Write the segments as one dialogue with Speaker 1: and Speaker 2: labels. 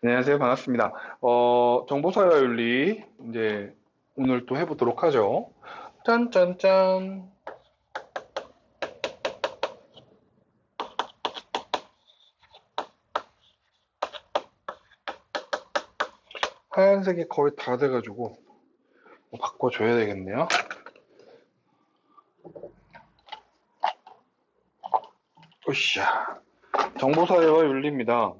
Speaker 1: 안녕하세요. 반갑습니다. 정보사회와 윤리, 이제, 오늘 또 해보도록 하죠. 짠짠짠. 하얀색이 거의 다 돼가지고, 바꿔줘야 되겠네요. 으쌰. 정보사회와 윤리입니다.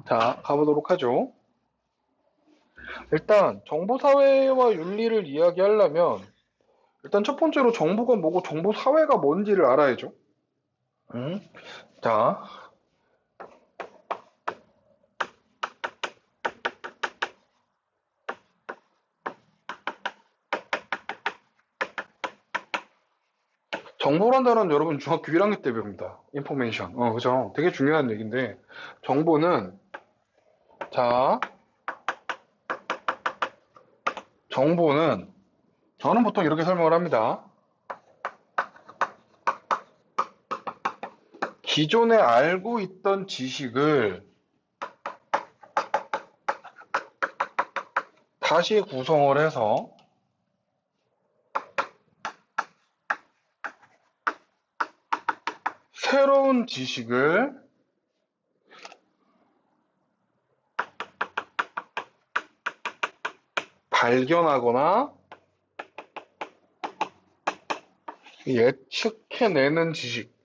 Speaker 1: 자, 가보도록 하죠. 일단, 정보사회와 윤리를 이야기하려면, 일단 첫 번째로 정보가 뭐고 정보사회가 뭔지를 알아야죠. 자, 정보란 단어는 여러분 중학교 1학년 때 배웁니다. 인포메이션. 그죠? 되게 중요한 얘기인데, 정보는, 자, 정보는, 저는 보통 이렇게 설명을 합니다. 기존에 알고 있던 지식을 다시 구성을 해서 새로운 지식을 발견하거나 예측해내는 지식.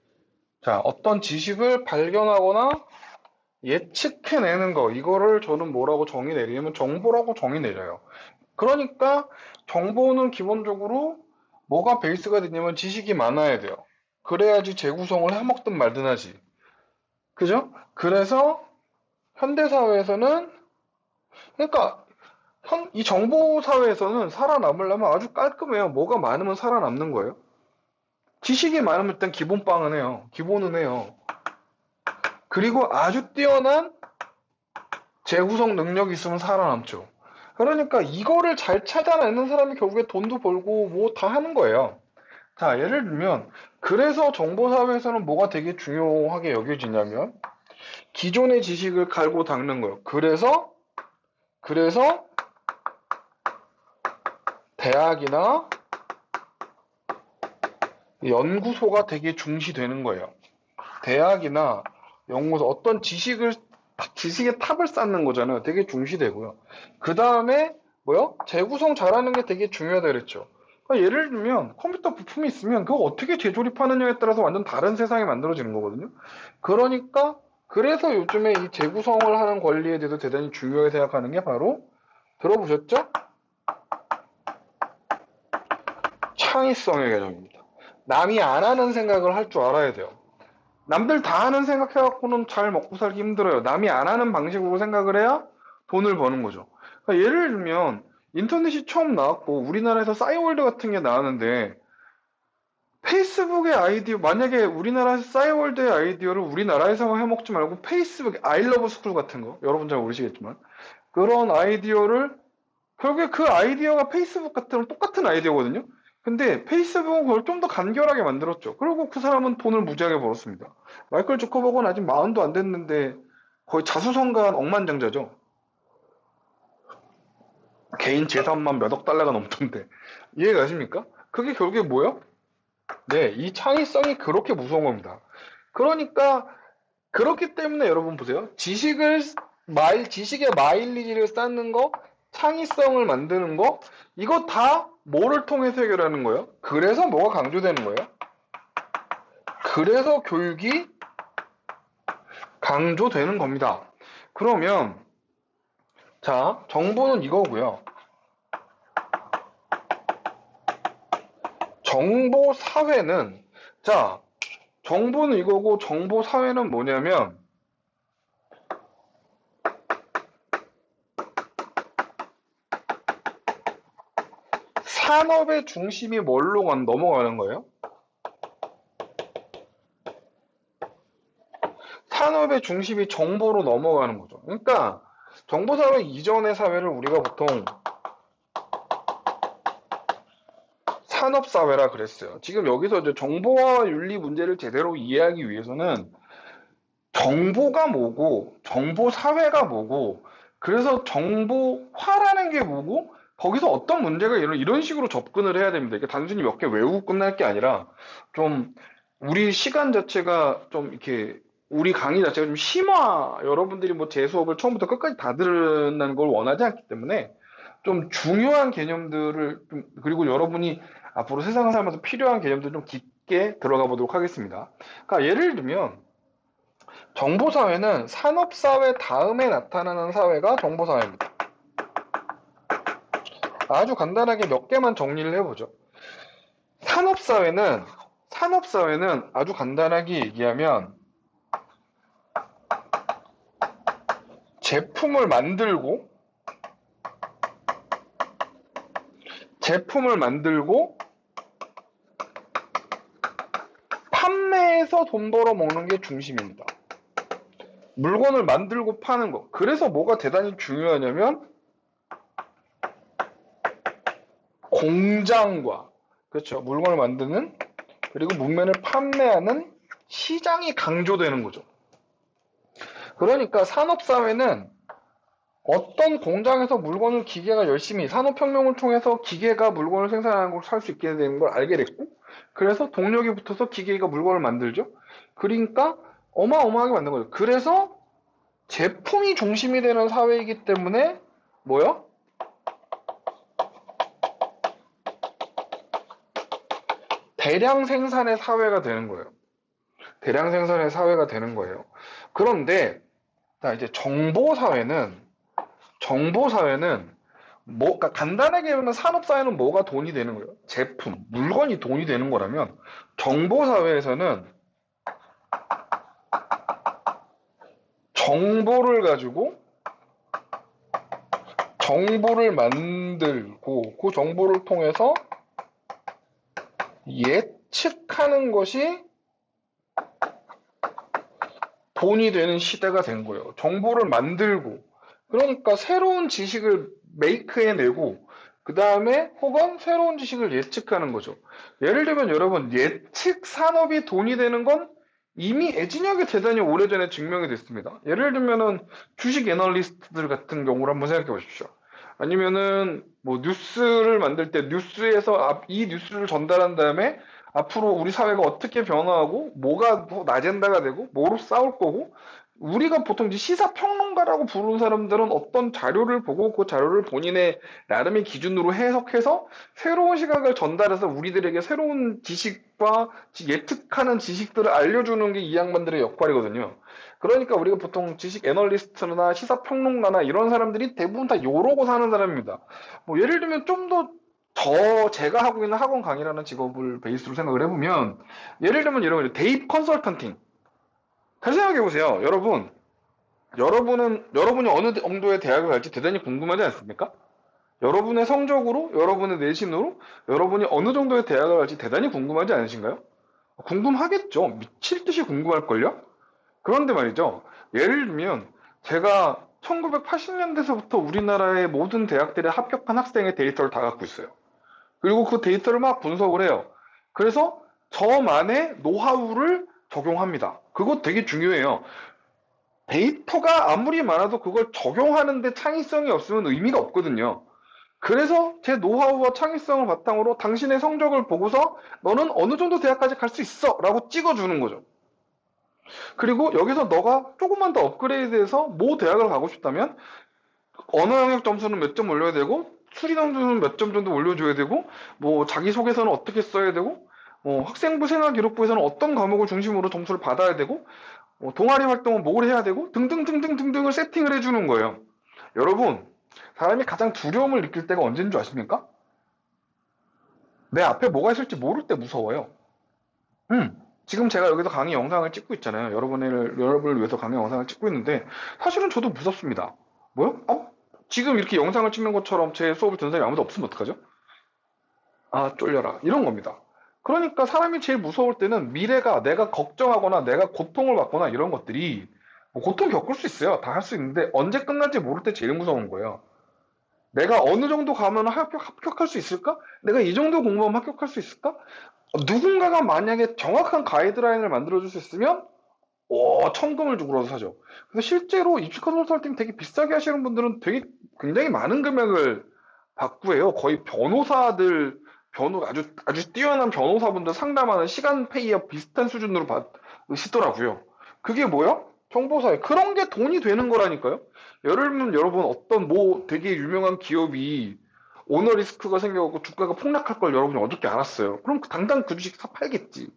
Speaker 1: 자, 어떤 지식을 발견하거나 예측해내는 거, 이거를 저는 뭐라고 정의 내리냐면 정보라고 정의 내려요. 그러니까 정보는 기본적으로 뭐가 베이스가 되냐면 지식이 많아야 돼요. 그래야지 재구성을 해먹든 말든 하지. 그죠? 그래서 현대사회에서는, 그러니까 이 정보사회에서는 살아남으려면 아주 깔끔해요. 뭐가 많으면 살아남는 거예요. 지식이 많으면 일단 기본빵은 해요. 기본은 해요. 그리고 아주 뛰어난 재구성 능력이 있으면 살아남죠. 그러니까 이거를 잘 찾아내는 사람이 결국에 돈도 벌고 뭐 다 하는 거예요. 자, 예를 들면, 그래서 정보사회에서는 뭐가 되게 중요하게 여겨지냐면, 기존의 지식을 갈고 닦는 거예요. 그래서, 대학이나 연구소가 되게 중시되는 거예요. 대학이나 연구소, 어떤 지식의 탑을 쌓는 거잖아요. 되게 중시되고요. 그 다음에, 재구성 잘하는 게 되게 중요하다 그랬죠. 그러니까 예를 들면, 컴퓨터 부품이 있으면 그거 어떻게 재조립하느냐에 따라서 완전 다른 세상이 만들어지는 거거든요. 그러니까, 그래서 요즘에 이 재구성을 하는 권리에 대해서 대단히 중요하게 생각하는 게 바로, 들어보셨죠? 창의성의 개념입니다. 남이 안 하는 생각을 할 줄 알아야 돼요. 남들 다 하는 생각해갖고는 잘 먹고 살기 힘들어요. 남이 안 하는 방식으로 생각을 해야 돈을 버는 거죠. 그러니까 예를 들면 인터넷이 처음 나왔고 우리나라에서 싸이월드 같은 게 나왔는데 페이스북의 아이디어, 만약에 우리나라에서 싸이월드의 아이디어를 우리나라에서만 해먹지 말고 페이스북 아이러브 스쿨 같은 거, 여러분 잘 모르시겠지만 그런 아이디어를, 결국에 그 아이디어가 페이스북 같은 똑같은 아이디어거든요. 근데 페이스북은 그걸 좀 더 간결하게 만들었죠. 그리고 그 사람은 돈을 무지하게 벌었습니다. 마이클 주커버그는 아직 40도 안 됐는데 거의 자수성가한 억만장자죠. 개인 재산만 몇억 달러가 넘던데. 이해가십니까? 그게 결국에 뭐예요? 네, 이 창의성이 그렇게 무서운 겁니다. 그러니까 그렇기 때문에 여러분 보세요. 지식의 마일리지를 쌓는 거, 창의성을 만드는 거, 이거 다 뭐를 통해서 해결하는 거예요? 그래서 뭐가 강조되는 거예요? 그래서 교육이 강조되는 겁니다. 그러면, 자, 정보는 이거고요. 정보 사회는, 자, 정보는 이거고 정보 사회는 뭐냐면, 산업의 중심이 뭘로 넘어가는 거예요? 산업의 중심이 정보로 넘어가는 거죠. 그러니까 정보사회 이전의 사회를 우리가 보통 산업사회라 그랬어요. 지금 여기서 이제 정보와 윤리 문제를 제대로 이해하기 위해서는 정보가 뭐고, 정보 사회가 뭐고, 그래서 정보화라는 게 뭐고, 거기서 어떤 문제가 이런 식으로 접근을 해야 됩니다. 이게 단순히 몇 개 외우고 끝날 게 아니라, 좀, 우리 시간 자체가 좀 이렇게, 우리 강의 자체가 좀 심화, 여러분들이 뭐 제 수업을 처음부터 끝까지 다 들은다는 걸 원하지 않기 때문에, 좀 중요한 개념들을, 그리고 여러분이 앞으로 세상을 살면서 필요한 개념들을 좀 깊게 들어가 보도록 하겠습니다. 그러니까 예를 들면, 정보사회는 산업사회 다음에 나타나는 사회가 정보사회입니다. 아주 간단하게 몇 개만 정리를 해보죠. 산업사회는, 산업사회는 아주 간단하게 얘기하면 제품을 만들고, 제품을 만들고, 판매해서 돈 벌어 먹는 게 중심입니다. 물건을 만들고 파는 거. 그래서 뭐가 대단히 중요하냐면, 공장과, 그렇죠. 물건을 만드는, 그리고 문면을 판매하는 시장이 강조되는 거죠. 그러니까 산업사회는 어떤 공장에서 물건을 기계가 열심히 산업혁명을 통해서 기계가 물건을 생산하는 걸 살 수 있게 되는 걸 알게 됐고, 그래서 동력이 붙어서 기계가 물건을 만들죠. 그러니까 어마어마하게 만든 거죠. 그래서 제품이 중심이 되는 사회이기 때문에 뭐요? 대량 생산의 사회가 되는 거예요. 대량 생산의 사회가 되는 거예요. 그런데 자, 이제 정보사회는 뭐, 그러니까 간단하게 보면 산업사회는 뭐가 돈이 되는 거예요? 제품, 물건이 돈이 되는 거라면 정보사회에서는 정보를 가지고 정보를 만들고 그 정보를 통해서 예측하는 것이 돈이 되는 시대가 된 거예요. 정보를 만들고 그러니까 새로운 지식을 메이크해내고 그 다음에 혹은 새로운 지식을 예측하는 거죠. 예를 들면 여러분 예측 산업이 돈이 되는 건 이미 애진하게 대단히 오래전에 증명이 됐습니다. 예를 들면은 주식 애널리스트들 같은 경우를 한번 생각해 보십시오. 아니면은 뭐 뉴스를 만들 때 뉴스에서 이 뉴스를 전달한 다음에 앞으로 우리 사회가 어떻게 변화하고 뭐가 아젠다가 되고 뭐로 싸울 거고 우리가 보통 이제 시사평론가라고 부르는 사람들은 어떤 자료를 보고 그 자료를 본인의 나름의 기준으로 해석해서 새로운 시각을 전달해서 우리들에게 새로운 지식과 예측하는 지식들을 알려주는 게 이 양반들의 역할이거든요. 그러니까 우리가 보통 지식 애널리스트나 시사평론가나 이런 사람들이 대부분 다 요러고 사는 사람입니다. 뭐 예를 들면 좀 더 제가 하고 있는 학원 강의라는 직업을 베이스로 생각을 해보면 예를 들면 이런 거죠. 대입 컨설턴팅. 잘 생각해 보세요. 여러분이 어느 정도의 대학을 갈지 대단히 궁금하지 않습니까? 여러분의 성적으로, 여러분의 내신으로, 여러분이 어느 정도의 대학을 갈지 대단히 궁금하지 않으신가요? 궁금하겠죠. 미칠 듯이 궁금할걸요? 그런데 말이죠. 예를 들면, 제가 1980년대서부터 우리나라의 모든 대학들에 합격한 학생의 데이터를 다 갖고 있어요. 그리고 그 데이터를 막 분석을 해요. 그래서 저만의 노하우를 적용합니다. 그거 되게 중요해요. 데이터가 아무리 많아도 그걸 적용하는데 창의성이 없으면 의미가 없거든요. 그래서 제 노하우와 창의성을 바탕으로 당신의 성적을 보고서 너는 어느 정도 대학까지 갈 수 있어 라고 찍어주는 거죠. 그리고 여기서 너가 조금만 더 업그레이드해서 모 대학을 가고 싶다면 언어 영역 점수는 몇 점 올려야 되고 수리 점수는 몇 점 정도 올려줘야 되고 뭐 자기소개서는 어떻게 써야 되고 학생부 생활기록부에서는 어떤 과목을 중심으로 점수를 받아야 되고 동아리 활동은 뭘 해야 되고 등등등등등등을 세팅을 해주는 거예요. 여러분 사람이 가장 두려움을 느낄 때가 언제인 줄 아십니까? 내 앞에 뭐가 있을지 모를 때 무서워요. 지금 제가 여기서 강의 영상을 찍고 있잖아요. 여러분을 위해서 강의 영상을 찍고 있는데 사실은 저도 무섭습니다. 뭐요? 지금 이렇게 영상을 찍는 것처럼 제 수업을 듣는 사람이 아무도 없으면 어떡하죠? 아, 쫄려라. 이런 겁니다. 그러니까 사람이 제일 무서울 때는 미래가 내가 걱정하거나 내가 고통을 받거나 이런 것들이 뭐 고통 겪을 수 있어요. 다 할 수 있는데 언제 끝날지 모를 때 제일 무서운 거예요. 내가 어느 정도 가면 합격할 수 있을까? 내가 이 정도 공부하면 합격할 수 있을까? 누군가가 만약에 정확한 가이드라인을 만들어줄 수 있으면 천금을 주고라도 사죠. 근데 실제로 입시 컨설팅 되게 비싸게 하시는 분들은 되게 굉장히 많은 금액을 받고 해요. 거의 변호사들, 아주 뛰어난 변호사분들 상담하는 시간 페이와 비슷한 수준으로 받으시더라고요. 그게 뭐야? 정보사회. 그런 게 돈이 되는 거라니까요. 예를 들면 여러분 어떤 되게 유명한 기업이 오너리스크가 생겨갖고 주가가 폭락할 걸 여러분이 어떻게 알았어요? 그럼 당장 그 주식 사 팔겠지.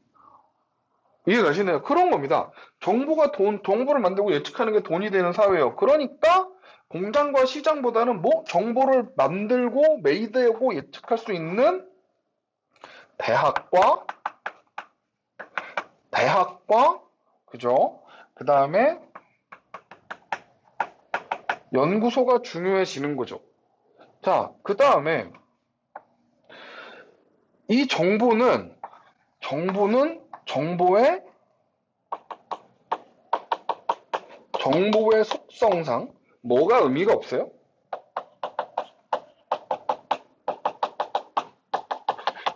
Speaker 1: 이해가시나요? 그런 겁니다. 정보를 만들고 예측하는 게 돈이 되는 사회예요. 그러니까 공장과 시장보다는 정보를 만들고 메이드하고 예측할 수 있는 대학과, 대학과, 그죠? 그 다음에 연구소가 중요해지는 거죠. 자, 그 다음에 이 정보의 속성상 뭐가 의미가 없어요?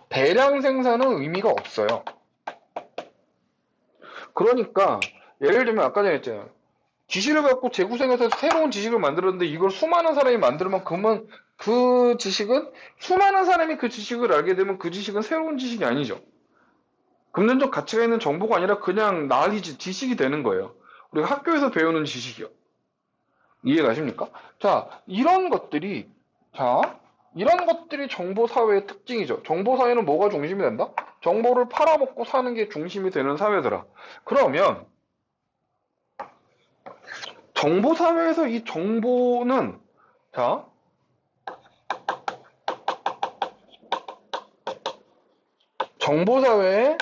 Speaker 1: 대량 생산은 의미가 없어요. 그러니까 예를 들면 아까 전에 했잖아요. 지식을 갖고 재구성해서 새로운 지식을 만들었는데 이걸 수많은 사람이 만들면 그러면 그 지식은 수많은 사람이 그 지식을 알게 되면 그 지식은 새로운 지식이 아니죠. 금전적 가치가 있는 정보가 아니라 그냥 지식이 되는 거예요. 우리가 학교에서 배우는 지식이요. 이해가십니까? 이런 것들이 정보사회의 특징이죠. 정보사회는 뭐가 중심이 된다? 정보를 팔아먹고 사는 게 중심이 되는 사회더라. 그러면 정보사회에서 이 정보는 정보사회의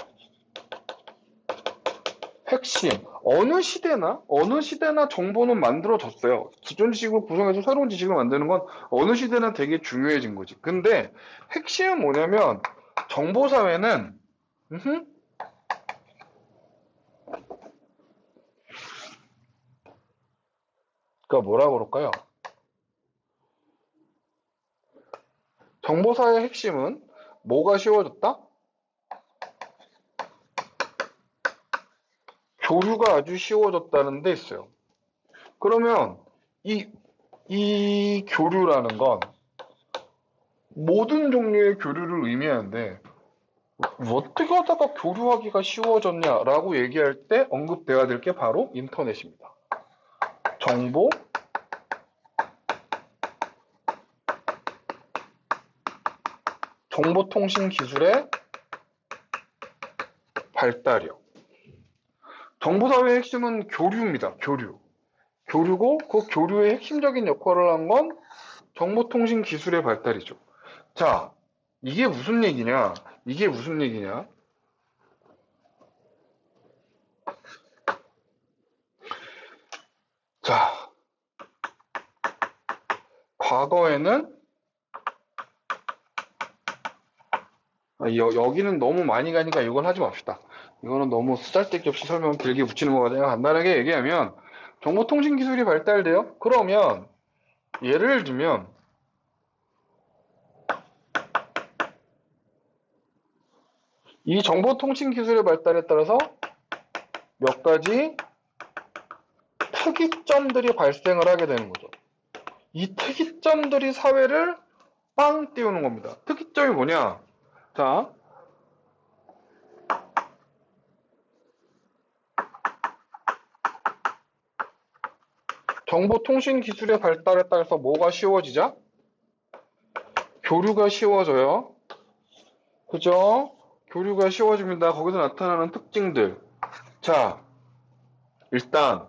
Speaker 1: 핵심. 어느 시대나 정보는 만들어졌어요. 기존 지식을 구성해서 새로운 지식을 만드는 건 어느 시대나 되게 중요해진 거지. 근데 핵심은 뭐냐면 정보사회는 그러니까 뭐라 그럴까요? 정보사회의 핵심은 뭐가 쉬워졌다? 교류가 아주 쉬워졌다는 데 있어요. 그러면 이 교류라는 건 모든 종류의 교류를 의미하는데 어떻게 하다가 교류하기가 쉬워졌냐라고 얘기할 때 언급돼야 될 게 바로 인터넷입니다. 정보통신 기술의 발달이요. 정보사회의 핵심은 교류입니다. 교류고 그 교류의 핵심적인 역할을 한 건 정보통신 기술의 발달이죠. 자, 이게 무슨 얘기냐? 자, 과거에는 여기는 너무 많이 가니까 이건 하지 맙시다. 이거는 너무 쓰잘데기 없이 설명 길게 붙이는 거거든요. 간단하게 얘기하면 정보통신 기술이 발달돼요. 그러면 예를 들면 이 정보통신 기술의 발달에 따라서 몇 가지 특이점들이 발생을 하게 되는 거죠. 이 특이점들이 사회를 빵 띄우는 겁니다. 특이점이 뭐냐? 자, 정보통신 기술의 발달에 따라서 뭐가 쉬워지자? 교류가 쉬워져요. 그죠? 교류가 쉬워집니다. 거기서 나타나는 특징들. 자, 일단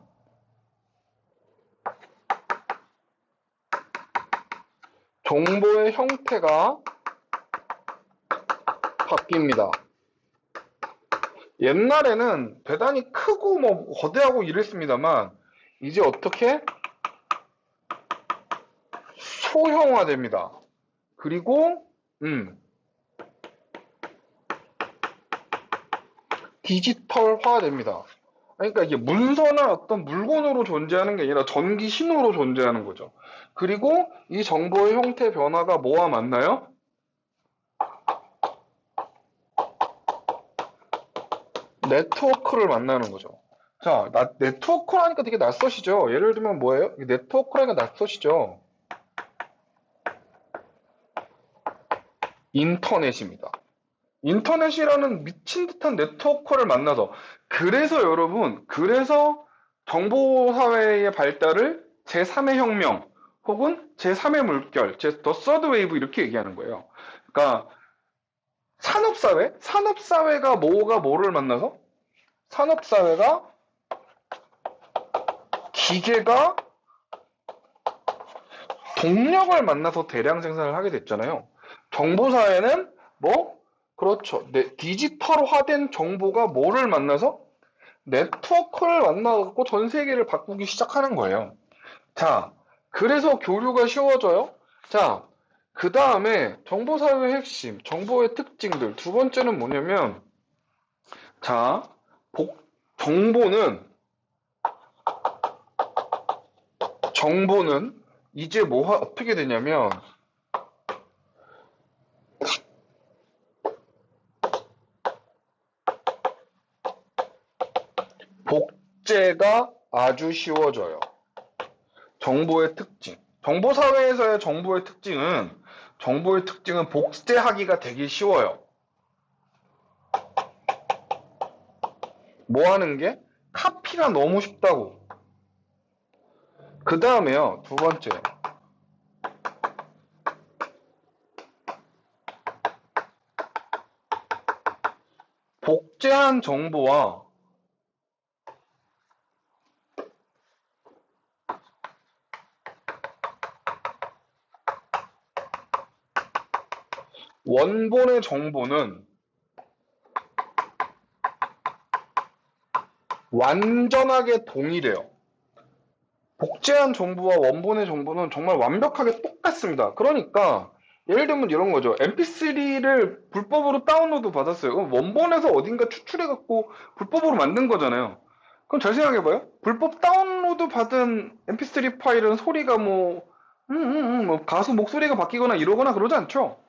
Speaker 1: 정보의 형태가 바뀝니다. 옛날에는 대단히 크고 거대하고 이랬습니다만 이제 어떻게 소형화됩니다. 그리고 디지털화됩니다. 그러니까 이게 문서나 어떤 물건으로 존재하는 게 아니라 전기 신호로 존재하는 거죠. 그리고 이 정보의 형태 변화가 뭐와 맞나요? 네트워크를 만나는 거죠. 자, 네트워크라니까 되게 낯서시죠? 예를 들면 뭐예요? 네트워크라니까 낯서시죠? 인터넷입니다. 인터넷이라는 미친 듯한 네트워크를 만나서, 그래서 여러분, 그래서 정보사회의 발달을 제3의 혁명, 혹은 제3의 물결, 더 서드 웨이브 이렇게 얘기하는 거예요. 그러니까 산업사회? 산업사회가 뭐가 뭐를 만나서? 산업사회가 기계가 동력을 만나서 대량 생산을 하게 됐잖아요. 정보사회는 뭐? 그렇죠. 디지털화된 정보가 뭐를 만나서? 네트워크를 만나갖고 전 세계를 바꾸기 시작하는 거예요. 자, 그래서 교류가 쉬워져요. 자, 그 다음에 정보사회의 핵심, 정보의 특징들. 두 번째는 뭐냐면, 자, 정보는, 정보는 이제 어떻게 되냐면, 복제가 아주 쉬워져요. 정보의 특징. 정보사회에서의 정보의 특징은 복제하기가 되게 쉬워요. 뭐 하는 게? 카피가 너무 쉽다고. 그 다음에요, 두 번째. 복제한 정보와 원본의 정보는 완전하게 동일해요. 복제한 정보와 원본의 정보는 정말 완벽하게 똑같습니다. 그러니까 예를 들면 이런 거죠. MP3를 불법으로 다운로드 받았어요. 그럼 원본에서 어딘가 추출해갖고 불법으로 만든 거잖아요. 그럼 잘 생각해봐요. 불법 다운로드 받은 MP3 파일은 소리가 뭐 가수 목소리가 바뀌거나 이러거나 그러지 않죠?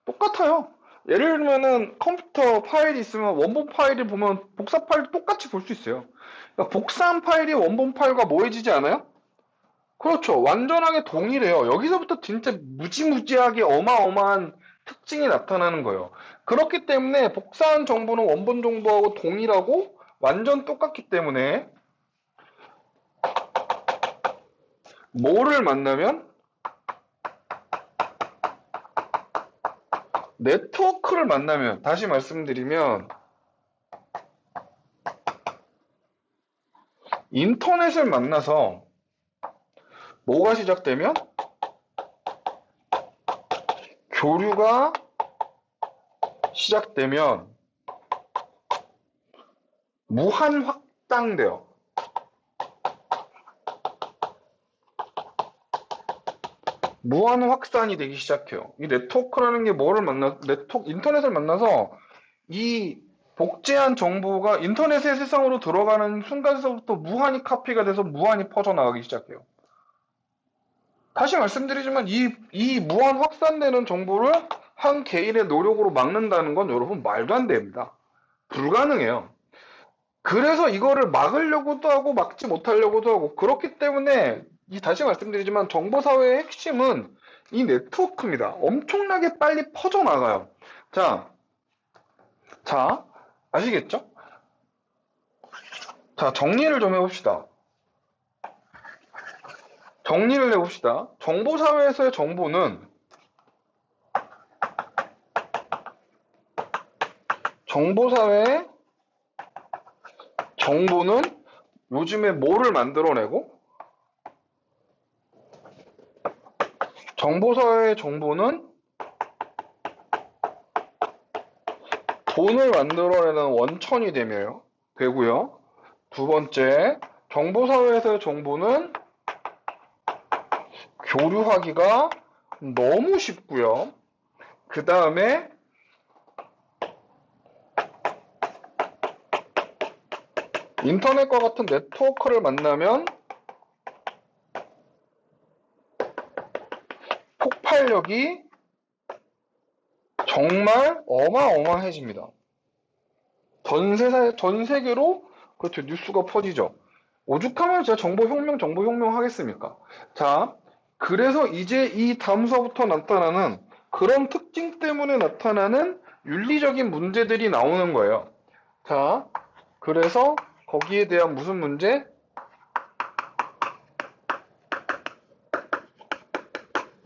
Speaker 1: 똑같아요. 예를 들면은 컴퓨터 파일이 있으면 원본 파일을 보면 복사 파일도 똑같이 볼 수 있어요. 그러니까 복사한 파일이 원본 파일과 모해지지 않아요? 그렇죠. 완전하게 동일해요. 여기서부터 진짜 무지무지하게 어마어마한 특징이 나타나는 거예요. 그렇기 때문에 복사한 정보는 원본 정보하고 동일하고 완전 똑같기 때문에 뭐를 만나면? 네트워크를 만나면, 다시 말씀드리면 인터넷을 만나서 뭐가 시작되면? 교류가 시작되면 무한 확장돼요. 무한 확산이 되기 시작해요. 이 네트워크라는 게 인터넷을 만나서 이 복제한 정보가 인터넷의 세상으로 들어가는 순간서부터 무한히 카피가 돼서 무한히 퍼져나가기 시작해요. 다시 말씀드리지만 이 무한 확산되는 정보를 한 개인의 노력으로 막는다는 건 여러분 말도 안 됩니다. 불가능해요. 그래서 이거를 막으려고도 하고 막지 못하려고도 하고, 그렇기 때문에 다시 말씀드리지만 정보사회의 핵심은 이 네트워크입니다. 엄청나게 빨리 퍼져나가요. 자, 아시겠죠? 자, 정리를 좀 해봅시다. 정리를 해봅시다. 정보사회에서의 정보사회의 정보는 요즘에 뭐를 만들어내고, 정보사회의 정보는 돈을 만들어내는 원천이 되고요. 두 번째, 정보사회에서의 정보는 교류하기가 너무 쉽고요. 그 다음에 인터넷과 같은 네트워크를 만나면 폭발력이 정말 어마어마해집니다. 전 세계로 그렇죠. 뉴스가 퍼지죠. 오죽하면 진짜 정보 혁명 하겠습니까? 자, 그래서 이제 이 다음서부터 나타나는 그런 특징 때문에 나타나는 윤리적인 문제들이 나오는 거예요. 자, 그래서 거기에 대한 무슨 문제?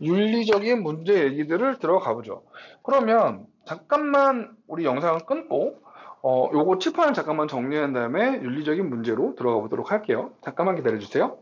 Speaker 1: 윤리적인 문제 얘기들을 들어가 보죠. 그러면 잠깐만 우리 영상을 끊고 요거 칠판을 잠깐만 정리한 다음에 윤리적인 문제로 들어가 보도록 할게요. 잠깐만 기다려 주세요.